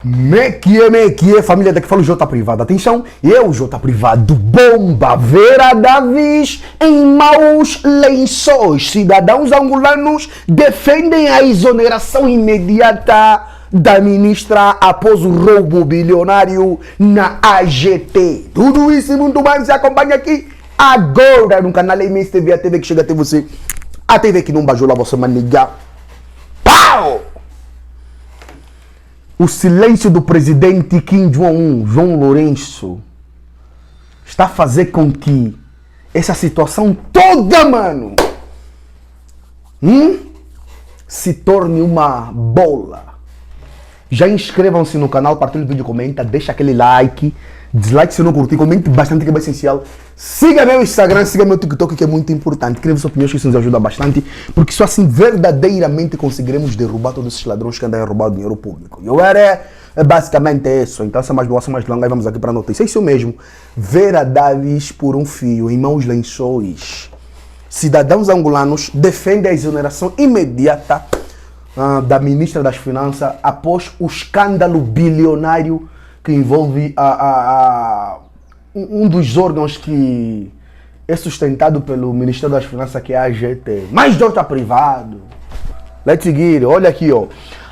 Me que é, família, daqui fala o J Privado. Atenção, eu, J Privado, bomba, Vera Davis em maus lençóis. Cidadãos angolanos defendem a exoneração imediata da ministra após o roubo bilionário na AGT. Tudo isso e muito mais se acompanha aqui agora no canal MS TV, a TV que chega até você. A TV que não bajou você maniga. Pau! O silêncio do presidente Kim Jong-un, João Lourenço, está a fazer com que essa situação toda, mano, se torne uma bola. Já inscrevam-se no canal, partilhem o vídeo, comenta, deixa aquele like, dislike se não curtir, comente bastante que é bem essencial. Siga meu Instagram, siga meu TikTok que é muito importante. Escreva suas opiniões que isso nos ajuda bastante, porque só assim verdadeiramente conseguiremos derrubar todos esses ladrões que andam a roubar o dinheiro público. É basicamente isso. Então, sem mais boa, sem mais longa, vamos aqui para a notícia. É isso mesmo. Vera Davis por um fio, em maus lençóis. Cidadãos angolanos defendem a exoneração imediata da ministra das Finanças após o escândalo bilionário que envolve um dos órgãos que é sustentado pelo Ministério das Finanças, que é a AGT. Mais J Privado. Let's seguir. Olha aqui, ó.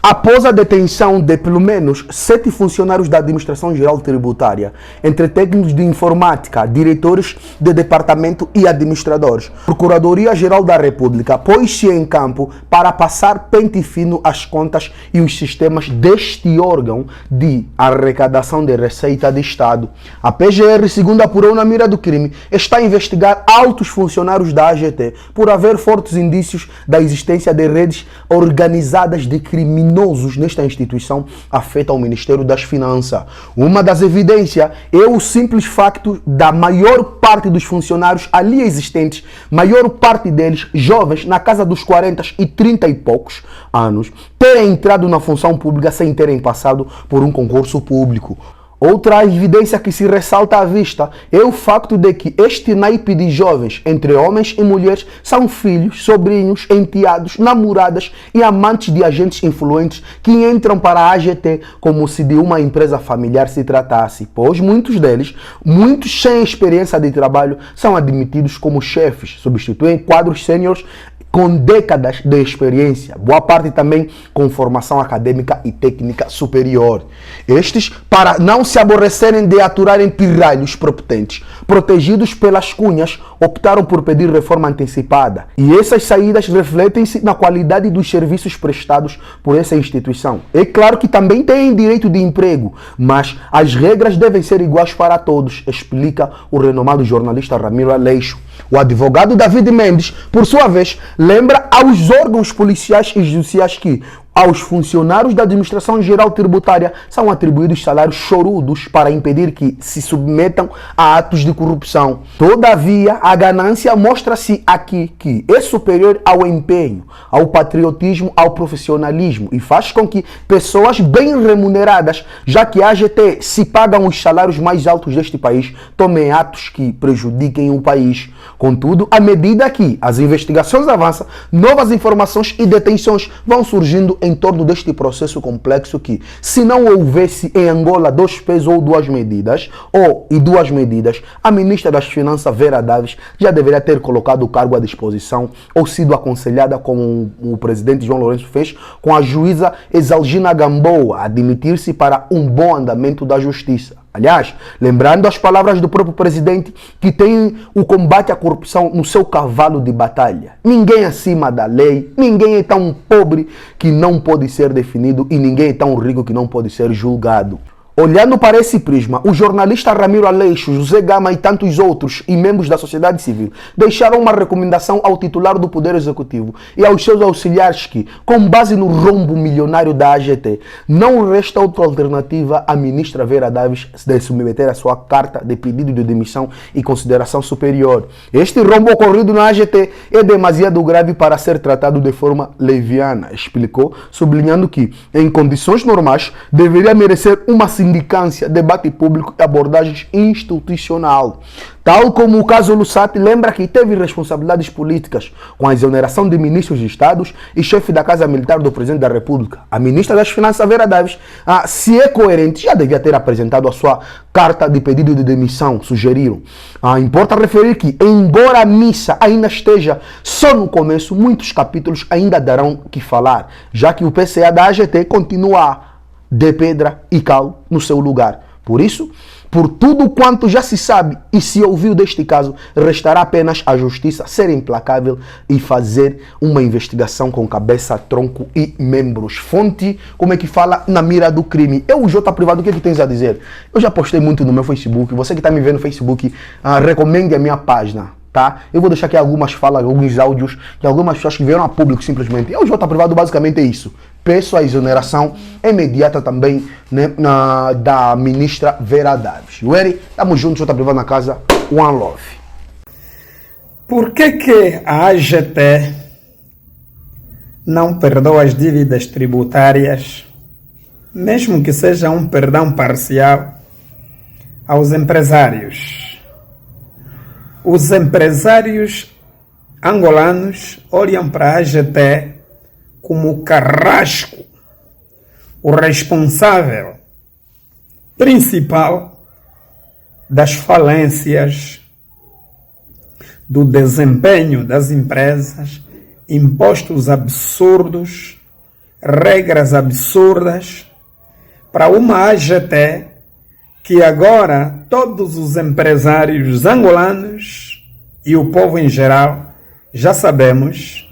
Após a detenção de pelo menos 7 funcionários da Administração Geral Tributária, entre técnicos de informática, diretores de departamento e administradores, Procuradoria-Geral da República pôs-se em campo para passar pente fino às contas e os sistemas deste órgão de arrecadação de receita de Estado. A PGR, segundo apurou na mira do crime, está a investigar altos funcionários da AGT por haver fortes indícios da existência de redes organizadas de criminosos nesta instituição afeta ao Ministério das Finanças. Uma das evidências é o simples facto da maior parte dos funcionários ali existentes, maior parte deles jovens, na casa dos 40 e 30 e poucos anos, terem entrado na função pública sem terem passado por um concurso público. Outra evidência que se ressalta à vista é o facto de que este naipe de jovens, entre homens e mulheres, são filhos, sobrinhos, enteados, namoradas e amantes de agentes influentes que entram para a AGT como se de uma empresa familiar se tratasse, pois muitos deles, muitos sem experiência de trabalho, são admitidos como chefes, substituem quadros sêniores com décadas de experiência, boa parte também com formação acadêmica e técnica superior. Estes, para não se aborrecerem de aturarem pirralhos prepotentes, protegidos pelas cunhas, optaram por pedir reforma antecipada. E essas saídas refletem-se na qualidade dos serviços prestados por essa instituição. É claro que também têm direito de emprego, mas as regras devem ser iguais para todos, explica o renomado jornalista Ramiro Aleixo. O advogado David Mendes, por sua vez, lembra aos órgãos policiais e judiciais que aos funcionários da Administração Geral Tributária são atribuídos salários chorudos para impedir que se submetam a atos de corrupção. Todavia, a ganância mostra-se aqui que é superior ao empenho, ao patriotismo, ao profissionalismo e faz com que pessoas bem remuneradas, já que a AGT se pagam os salários mais altos deste país, tomem atos que prejudiquem o país. Contudo, à medida que as investigações avançam, novas informações e detenções vão surgindo em torno deste processo complexo que, se não houvesse em Angola 2 pesos ou 2 medidas, a ministra das Finanças, Vera Davis, já deveria ter colocado o cargo à disposição ou sido aconselhada, como o presidente João Lourenço fez, com a juíza Exalgina Gamboa, a admitir-se para um bom andamento da justiça. Aliás, lembrando as palavras do próprio presidente, que tem o combate à corrupção no seu cavalo de batalha. Ninguém acima da lei, ninguém é tão pobre que não pode ser definido e ninguém é tão rico que não pode ser julgado. Olhando para esse prisma, o jornalista Ramiro Aleixo, José Gama e tantos outros e membros da sociedade civil deixaram uma recomendação ao titular do Poder Executivo e aos seus auxiliares que, com base no rombo milionário da AGT, não resta outra alternativa à ministra Vera Davis de submeter a sua carta de pedido de demissão e consideração superior. Este rombo ocorrido na AGT é demasiado grave para ser tratado de forma leviana, explicou, sublinhando que, em condições normais, deveria merecer uma sindicância, debate público e abordagens institucional. Tal como o caso Lussat lembra que teve responsabilidades políticas com a exoneração de ministros de estados e chefe da Casa Militar do Presidente da República. A ministra das Finanças, Vera Daves, se é coerente, já devia ter apresentado a sua carta de pedido de demissão, sugeriram. Importa referir que, embora a missa ainda esteja só no começo, muitos capítulos ainda darão que falar, já que o PCA da AGT continua de pedra e cal no seu lugar. Por isso, por tudo quanto já se sabe e se ouviu deste caso, restará apenas a justiça ser implacável e fazer uma investigação com cabeça, tronco e membros. Fonte, como é que fala, na mira do crime. Eu, o J Privado, o que é que tens a dizer? Eu já postei muito no meu Facebook. Você que está me vendo no Facebook, recomende a minha página. Tá? Eu vou deixar aqui algumas falas, alguns áudios de algumas pessoas que vieram a público simplesmente. E o J Privado basicamente é isso. Peço a exoneração imediata também, né, da ministra Vera Daves. Ueri, tamo junto, J Privado na casa. One love. Por que a AGT não perdoa as dívidas tributárias, mesmo que seja um perdão parcial, aos empresários? Os empresários angolanos olham para a AGT como o carrasco, o responsável principal das falências, do desempenho das empresas, impostos absurdos, regras absurdas, para uma AGT que agora todos os empresários angolanos e o povo em geral já sabemos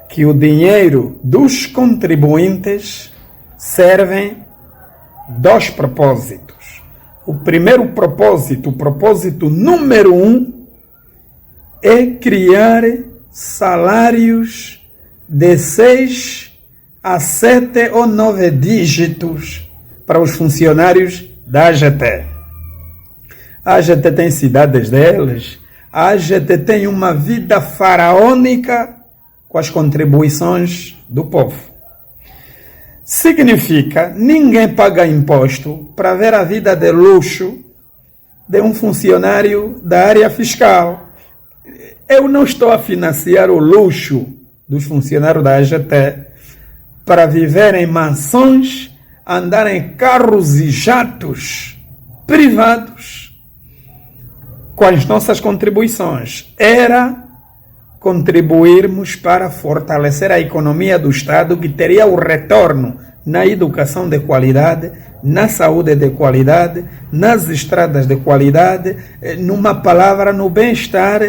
que o dinheiro dos contribuintes servem dois propósitos. O primeiro propósito, o propósito número 1, é criar salários de 6 a 7 ou 9 dígitos para os funcionários da AGT. A AGT tem cidades deles, a AGT tem uma vida faraônica com as contribuições do povo. Significa, ninguém paga imposto para ver a vida de luxo de um funcionário da área fiscal. Eu não estou a financiar o luxo dos funcionários da AGT para viver em mansões, andar em carros e jatos privados com as nossas contribuições. Era contribuirmos para fortalecer a economia do Estado, que teria o retorno na educação de qualidade, na saúde de qualidade, nas estradas de qualidade, numa palavra, no bem-estar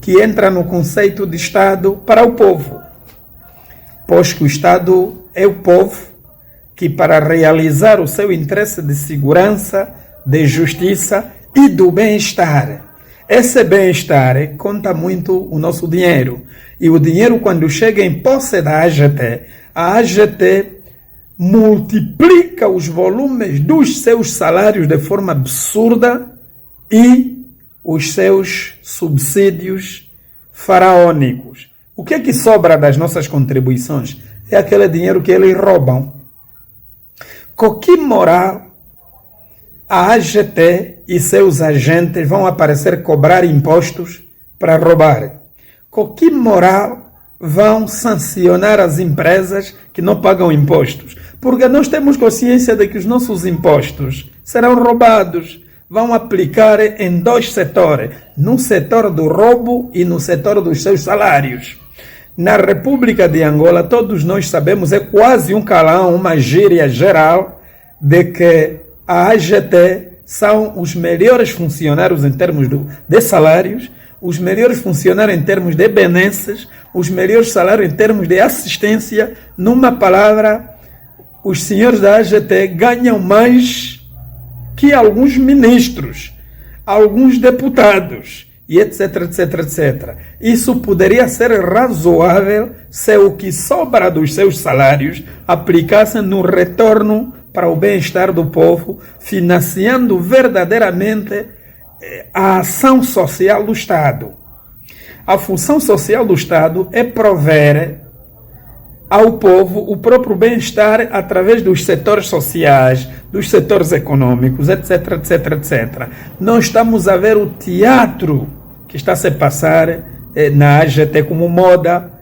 que entra no conceito de Estado para o povo. Pois que o Estado é o povo que, para realizar o seu interesse de segurança, de justiça e do bem-estar, esse bem-estar conta muito o nosso dinheiro. E o dinheiro, quando chega em posse da AGT, a AGT multiplica os volumes dos seus salários de forma absurda e os seus subsídios faraônicos. O que é que sobra das nossas contribuições? É aquele dinheiro que eles roubam. Com que moral a AGT e seus agentes vão aparecer cobrar impostos para roubar? Com que moral vão sancionar as empresas que não pagam impostos? Porque nós temos consciência de que os nossos impostos serão roubados. Vão aplicar em dois setores, no setor do roubo e no setor dos seus salários. Na República de Angola, todos nós sabemos, é quase um calão, uma gíria geral, de que a AGT são os melhores funcionários em termos de salários, os melhores funcionários em termos de benesses, os melhores salários em termos de assistência. Numa palavra, os senhores da AGT ganham mais que alguns ministros, alguns deputados, e etc, etc, etc. Isso poderia ser razoável se o que sobra dos seus salários aplicasse no retorno para o bem-estar do povo, financiando verdadeiramente a ação social do Estado. A função social do Estado é prover ao povo o próprio bem-estar através dos setores sociais, dos setores econômicos, etc, etc, etc. Nós estamos a ver o teatro que está a se passar na AGT como moda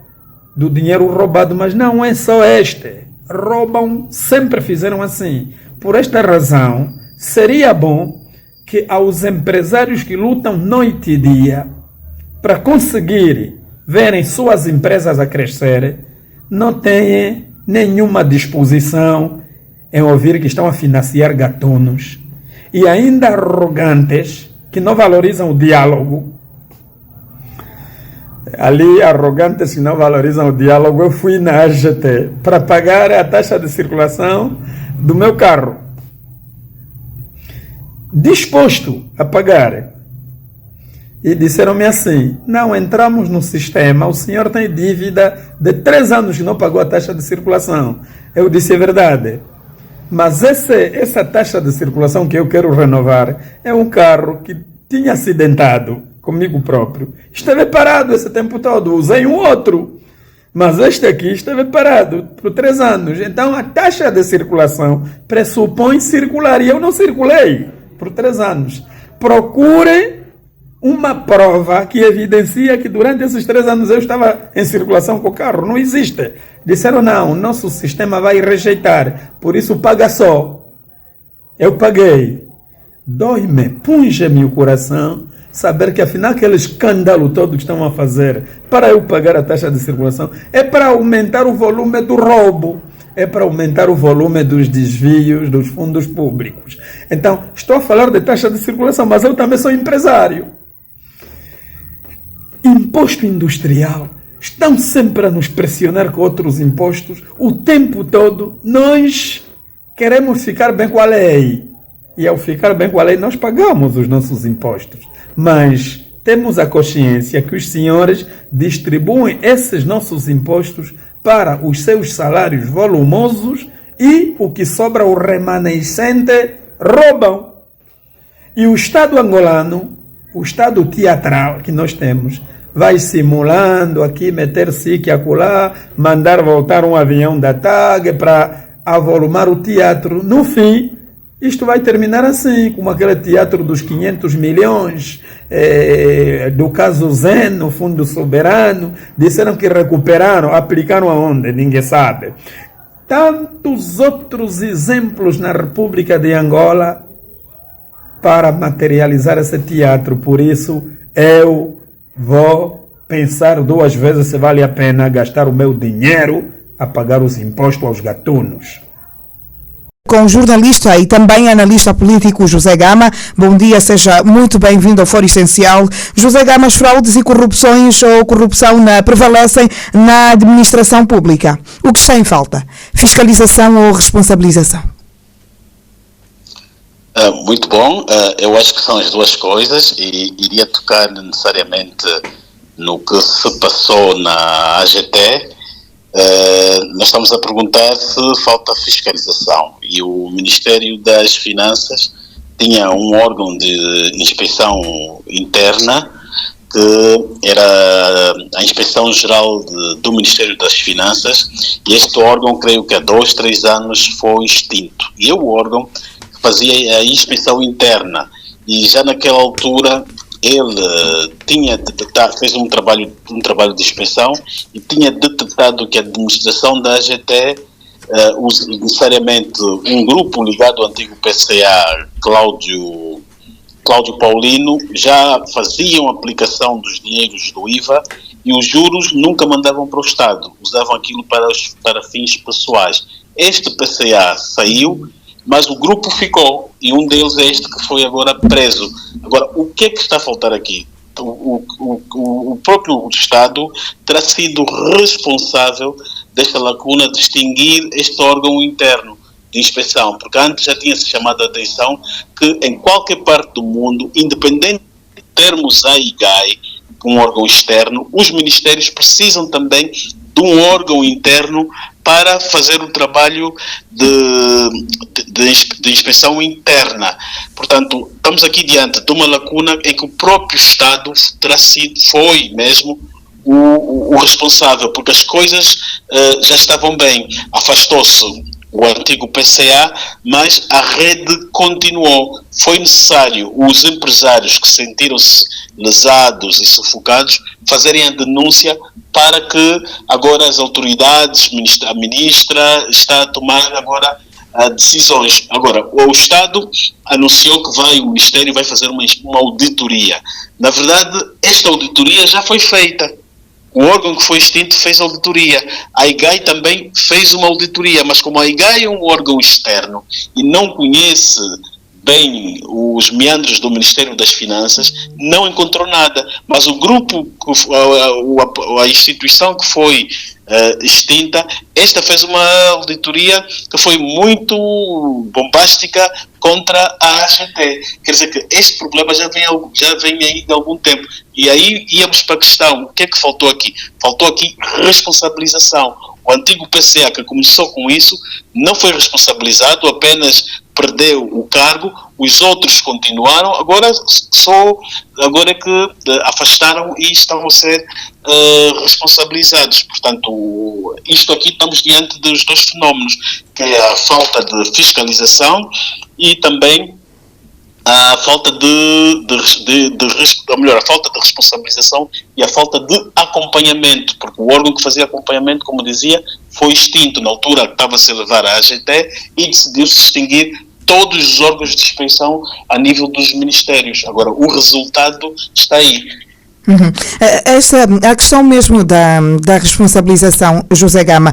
do dinheiro roubado, mas não é só este. Roubam, sempre fizeram assim. Por esta razão, seria bom que aos empresários que lutam noite e dia para conseguir verem suas empresas a crescer, não têm nenhuma disposição em ouvir que estão a financiar gatunos e ainda arrogantes que não valorizam o diálogo. Ali, arrogantes que não valorizam o diálogo, eu fui na AGT para pagar a taxa de circulação do meu carro. Disposto a pagar. E disseram-me assim: não entramos no sistema, o senhor tem dívida de 3 anos que não pagou a taxa de circulação. Eu disse: é verdade. Mas essa taxa de circulação que eu quero renovar é um carro que tinha acidentado comigo próprio. Esteve parado esse tempo todo, usei um outro. Mas este aqui esteve parado por 3 anos. Então a taxa de circulação pressupõe circular. E eu não circulei por 3 anos. Procurem uma prova que evidencia que durante esses 3 anos eu estava em circulação com o carro. Não existe. Disseram: não, nosso sistema vai rejeitar, por isso paga só. Eu paguei. Dói-me, punge-me o coração saber que afinal aquele escândalo todo que estão a fazer para eu pagar a taxa de circulação é para aumentar o volume do roubo, é para aumentar o volume dos desvios dos fundos públicos. Então, estou a falar de taxa de circulação, mas eu também sou empresário. Imposto industrial. Estão sempre a nos pressionar com outros impostos. O tempo todo nós queremos ficar bem com a lei. E ao ficar bem com a lei, nós pagamos os nossos impostos. Mas temos a consciência que os senhores distribuem esses nossos impostos para os seus salários volumosos e o que sobra, o remanescente, roubam. E o Estado angolano, o Estado teatral que nós temos, vai simulando aqui, meter-se aqui acolá, mandar voltar um avião da TAG para avolumar o teatro. No fim, isto vai terminar assim, como aquele teatro dos 500 milhões, do caso Zen, no Fundo Soberano. Disseram que recuperaram, aplicaram aonde? Ninguém sabe. Tantos outros exemplos na República de Angola para materializar esse teatro. Por isso, eu vou pensar 2 vezes se vale a pena gastar o meu dinheiro a pagar os impostos aos gatunos. Com o jornalista e também analista político José Gama. Bom dia, seja muito bem-vindo ao Fórum Essencial. José Gama, as fraudes e corrupções ou corrupção prevalecem na administração pública. O que está em falta? Fiscalização ou responsabilização? Muito bom. Eu acho que são as duas coisas e iria tocar necessariamente no que se passou na AGT. Nós estamos a perguntar se falta fiscalização e o Ministério das Finanças tinha um órgão de inspeção interna que era a Inspeção Geral do Ministério das Finanças, e este órgão, creio que há 2, 3 anos foi extinto, e é o órgão que fazia a inspeção interna, e já naquela altura ele fez um trabalho de inspeção e tinha detectado que a administração da AGT, necessariamente um grupo ligado ao antigo PCA, Cláudio Paulino, já faziam aplicação dos dinheiros do IVA e os juros nunca mandavam para o Estado, usavam aquilo para fins pessoais. Este PCA saiu, mas o grupo ficou, e um deles é este que foi agora preso. Agora, o que é que está a faltar aqui? O próprio Estado terá sido responsável desta lacuna de extinguir este órgão interno de inspeção, porque antes já tinha-se chamado a atenção que em qualquer parte do mundo, independente de termos a IGAI, um órgão externo, os ministérios precisam também de um órgão interno para fazer o trabalho de inspeção interna. Portanto, estamos aqui diante de uma lacuna em que o próprio Estado foi mesmo o responsável, porque as coisas já estavam bem. Afastou-se o antigo PCA, mas a rede continuou. Foi necessário os empresários que sentiram-se lesados e sufocados fazerem a denúncia para que agora as autoridades, a ministra está a tomar agora decisões. Agora, o Estado anunciou que o Ministério vai fazer uma auditoria. Na verdade, esta auditoria já foi feita. O órgão que foi extinto fez auditoria. A IGAI também fez uma auditoria, mas como a IGAI é um órgão externo e não conhece bem os meandros do Ministério das Finanças, não encontrou nada. Mas o grupo, a instituição que foi extinta, esta fez uma auditoria que foi muito bombástica contra a AGT. Quer dizer que este problema já vem aí de algum tempo. E aí íamos para a questão, o que é que faltou aqui? Faltou aqui responsabilização. O antigo PCA que começou com isso não foi responsabilizado, apenas perdeu o cargo, os outros continuaram, agora é que afastaram e estão a ser responsabilizados. Portanto, isto aqui estamos diante dos dois fenómenos, que é a falta de fiscalização e também a falta a falta de responsabilização e a falta de acompanhamento, porque o órgão que fazia acompanhamento, como dizia, foi extinto na altura que estava-se a levar a AGT e decidiu-se extinguir todos os órgãos de inspeção a nível dos ministérios. Agora, o resultado está aí. Uhum. A questão mesmo da responsabilização, José Gama,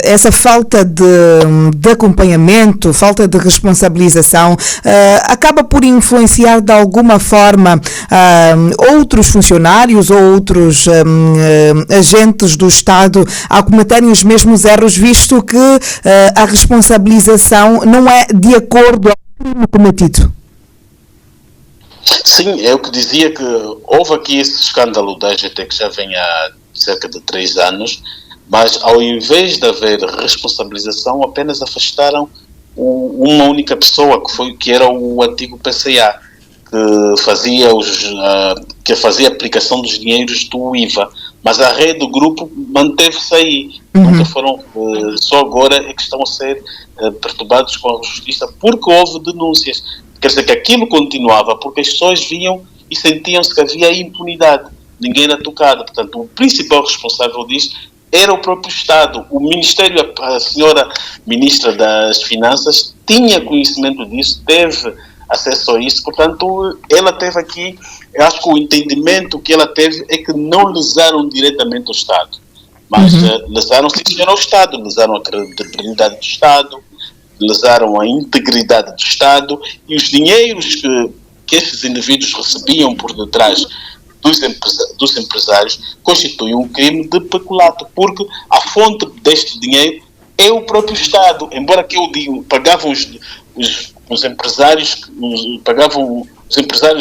essa falta de acompanhamento, falta de responsabilização, acaba por influenciar de alguma forma outros funcionários ou outros agentes do Estado a cometerem os mesmos erros, visto que a responsabilização não é de acordo com o crime cometido. Sim, é o que dizia, que houve aqui esse escândalo da AGT que já vem há cerca de 3 anos, mas ao invés de haver responsabilização, apenas afastaram uma única pessoa, que era o antigo PCA, que fazia a aplicação dos dinheiros do IVA, mas a rede do grupo manteve-se aí. Nunca foram, só agora é que estão a ser perturbados com a justiça, porque houve denúncias. Quer dizer que aquilo continuava, porque as pessoas viam e sentiam-se que havia impunidade. Ninguém era tocado. Portanto, o principal responsável disso era o próprio Estado. O Ministério, a senhora Ministra das Finanças, tinha conhecimento disso, teve acesso a isso. Portanto, ela teve aqui, eu acho que o entendimento que ela teve é que não lesaram diretamente o Estado. Mas lesaram, sim, senhor, ao Estado. Lesaram a credibilidade do Estado, lesaram a integridade do Estado, e os dinheiros que esses indivíduos recebiam por detrás dos empresários constituem um crime de peculato, porque a fonte deste dinheiro é o próprio Estado. Embora que eu digo, pagavam os empresários,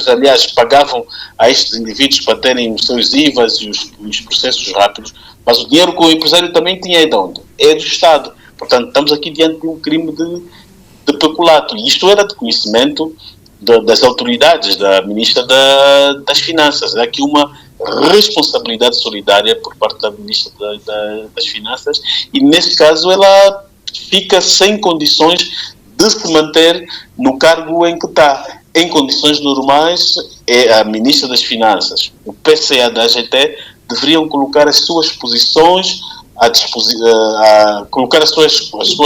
aliás, pagavam a estes indivíduos para terem os seus IVAs e os processos rápidos, mas o dinheiro que o empresário também tinha é de onde? É do Estado. Portanto, estamos aqui diante de um crime de peculato. E isto era de conhecimento das autoridades, da Ministra das Finanças. Há aqui uma responsabilidade solidária por parte da Ministra das Finanças e, nesse caso, ela fica sem condições de se manter no cargo em que está. Em condições normais, é a Ministra das Finanças, o PCA da AGT, deveriam colocar as suas posições colocar as suas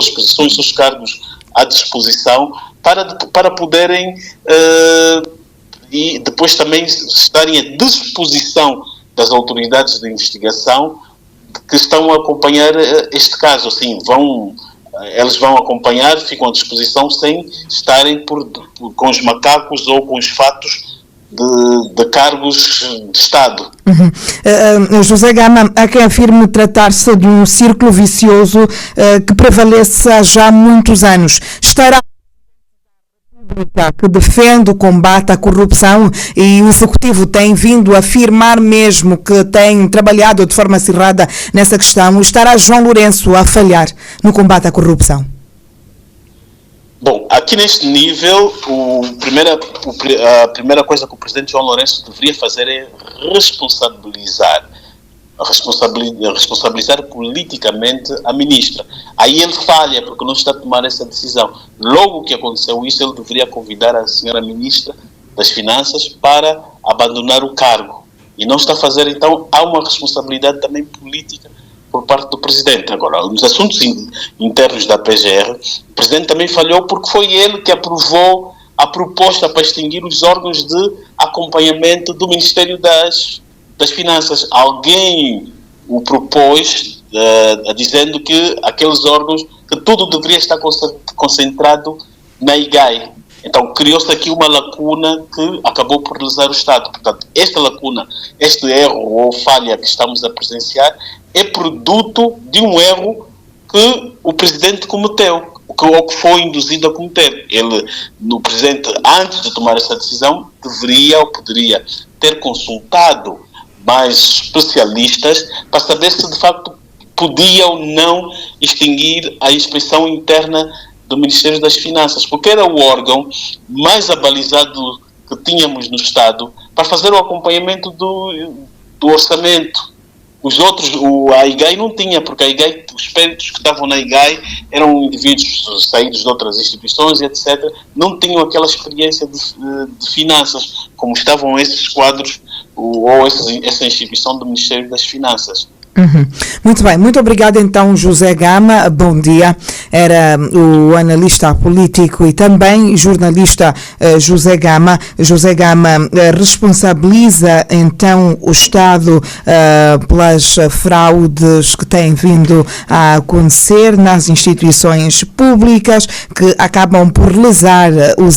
posições, os seus cargos à disposição para poderem e depois também estarem à disposição das autoridades de investigação que estão a acompanhar este caso. Assim, eles vão acompanhar, ficam à disposição sem estarem com os macacos ou com os fatos de cargos de Estado. José Gama, há quem afirme tratar-se de um círculo vicioso que prevalece há já muitos anos. Estará que defende o combate à corrupção, e o Executivo tem vindo a afirmar mesmo que tem trabalhado de forma acirrada nessa questão. Estará João Lourenço a falhar no combate à corrupção? Bom, aqui neste nível, a primeira coisa que o Presidente João Lourenço deveria fazer é responsabilizar responsabilizar politicamente a ministra. Aí ele falha porque não está a tomar essa decisão. Logo que aconteceu isso, ele deveria convidar a senhora ministra das Finanças para abandonar o cargo. E não está a fazer, então há uma responsabilidade também política por parte do Presidente. Agora, nos assuntos internos da PGR, o Presidente também falhou porque foi ele que aprovou a proposta para extinguir os órgãos de acompanhamento do Ministério das Finanças. Alguém o propôs dizendo que aqueles órgãos, que tudo deveria estar concentrado na IGAI. Então criou-se aqui uma lacuna que acabou por lesar o Estado. Portanto, esta lacuna, este erro ou falha que estamos a presenciar é produto de um erro que o Presidente cometeu, ou que foi induzido a cometer. O Presidente, antes de tomar essa decisão, deveria ou poderia ter consultado mais especialistas para saber se de facto podia ou não extinguir a inspeção interna do Ministério das Finanças, porque era o órgão mais abalizado que tínhamos no Estado para fazer o acompanhamento do orçamento. Os outros, a IGAI não tinha, porque a IGAI, os peritos que estavam na IGAI eram indivíduos saídos de outras instituições, etc. Não tinham aquela experiência de finanças, como estavam esses quadros ou essa instituição do Ministério das Finanças. Muito bem, muito obrigada então José Gama, bom dia, era o analista político e também jornalista José Gama. José Gama responsabiliza então o Estado pelas fraudes que têm vindo a acontecer nas instituições públicas, que acabam por lesar os